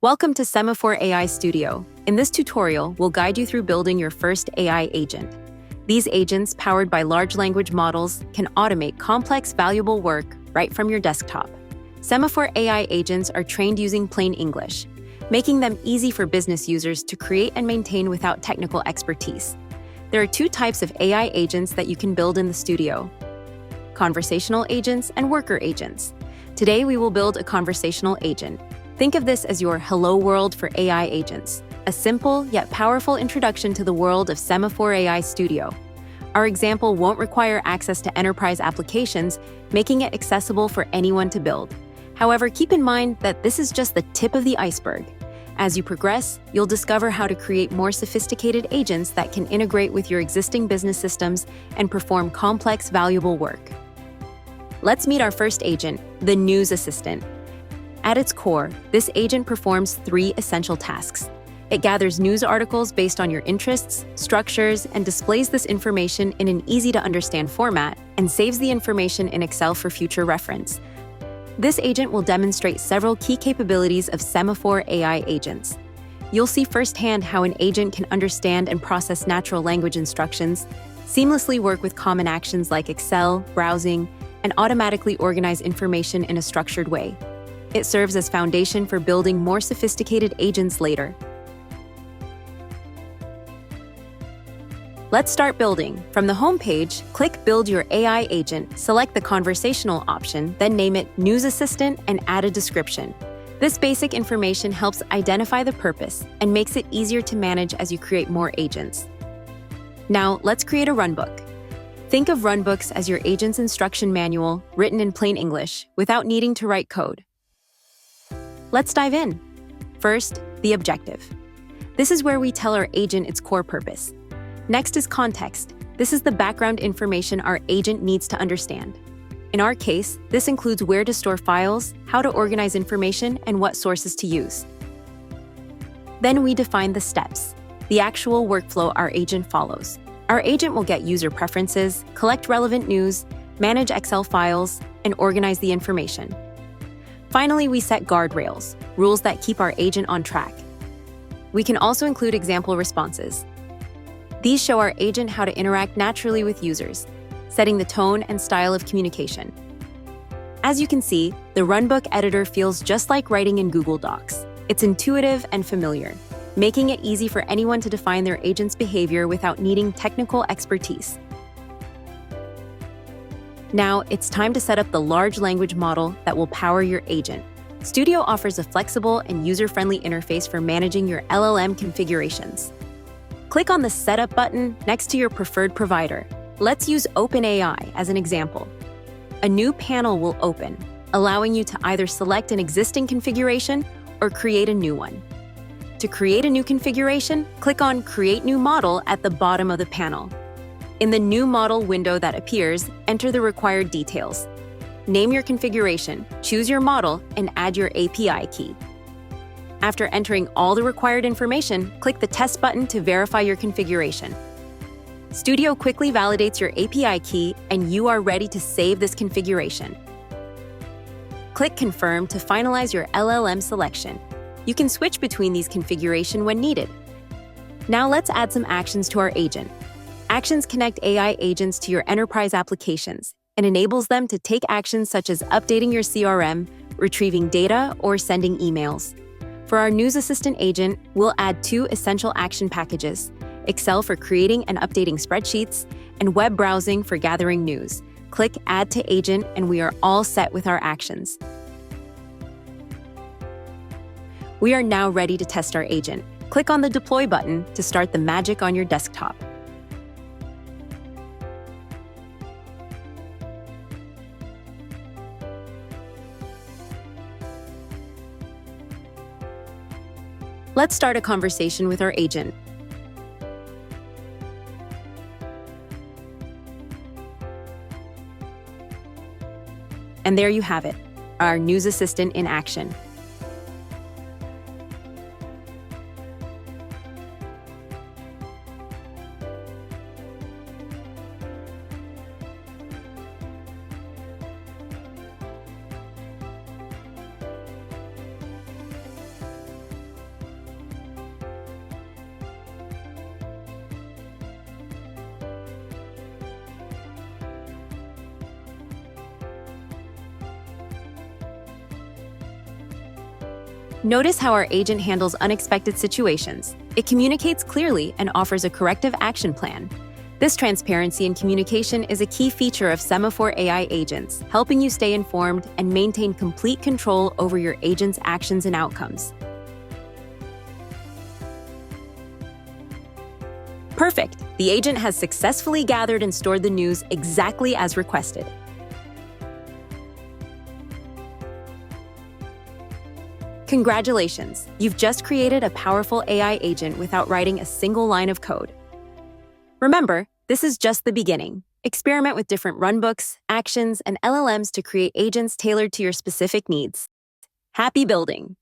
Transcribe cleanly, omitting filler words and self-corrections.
Welcome to Sema4.ai Studio. In this tutorial, we'll guide you through building your first AI agent. These agents, powered by large language models, can automate complex, valuable work right from your desktop. Sema4.ai agents are trained using plain English, making them easy for business users to create and maintain without technical expertise. There are two types of AI agents that you can build in the studio: conversational agents and worker agents. Today, we will build a conversational agent. Think of this as your hello world for AI agents, a simple yet powerful introduction to the world of Sema4.ai Studio. Our example won't require access to enterprise applications, making it accessible for anyone to build. However, keep in mind that this is just the tip of the iceberg. As you progress, you'll discover how to create more sophisticated agents that can integrate with your existing business systems and perform complex, valuable work. Let's meet our first agent, the News Assistant. At its core, this agent performs three essential tasks. It gathers news articles based on your interests, structures, and displays this information in an easy-to-understand format, and saves the information in Excel for future reference. This agent will demonstrate several key capabilities of Sema4.ai agents. You'll see firsthand how an agent can understand and process natural language instructions, seamlessly work with common actions like Excel, browsing, and automatically organize information in a structured way. It serves as foundation for building more sophisticated agents later. Let's start building. From the home page, click Build Your AI Agent, select the conversational option, then name it News Assistant and add a description. This basic information helps identify the purpose and makes it easier to manage as you create more agents. Now, let's create a runbook. Think of runbooks as your agent's instruction manual, written in plain English, without needing to write code. Let's dive in. First, the objective. This is where we tell our agent its core purpose. Next is context. This is the background information our agent needs to understand. In our case, this includes where to store files, how to organize information, and what sources to use. Then we define the steps, the actual workflow our agent follows. Our agent will get user preferences, collect relevant news, manage Excel files, and organize the information. Finally, we set guardrails, rules that keep our agent on track. We can also include example responses. These show our agent how to interact naturally with users, setting the tone and style of communication. As you can see, the runbook editor feels just like writing in Google Docs. It's intuitive and familiar, making it easy for anyone to define their agent's behavior without needing technical expertise. Now, it's time to set up the large language model that will power your agent. Studio offers a flexible and user-friendly interface for managing your LLM configurations. Click on the Setup button next to your preferred provider. Let's use OpenAI as an example. A new panel will open, allowing you to either select an existing configuration or create a new one. To create a new configuration, click on Create New Model at the bottom of the panel. In the New Model window that appears, enter the required details. Name your configuration, choose your model, and add your API key. After entering all the required information, click the Test button to verify your configuration. Studio quickly validates your API key, and you are ready to save this configuration. Click Confirm to finalize your LLM selection. You can switch between these configurations when needed. Now let's add some actions to our agent. Actions connect AI agents to your enterprise applications and enables them to take actions such as updating your CRM, retrieving data, or sending emails. For our News Assistant agent, we'll add two essential action packages: Excel for creating and updating spreadsheets, and web browsing for gathering news. Click Add to Agent, and we are all set with our actions. We are now ready to test our agent. Click on the Deploy button to start the magic on your desktop. Let's start a conversation with our agent. And there you have it, our News Assistant in action. Notice how our agent handles unexpected situations. It communicates clearly and offers a corrective action plan. This transparency in communication is a key feature of Sema4.ai agents, helping you stay informed and maintain complete control over your agent's actions and outcomes. Perfect! The agent has successfully gathered and stored the news exactly as requested. Congratulations! You've just created a powerful AI agent without writing a single line of code. Remember, this is just the beginning. Experiment with different runbooks, actions, and LLMs to create agents tailored to your specific needs. Happy building!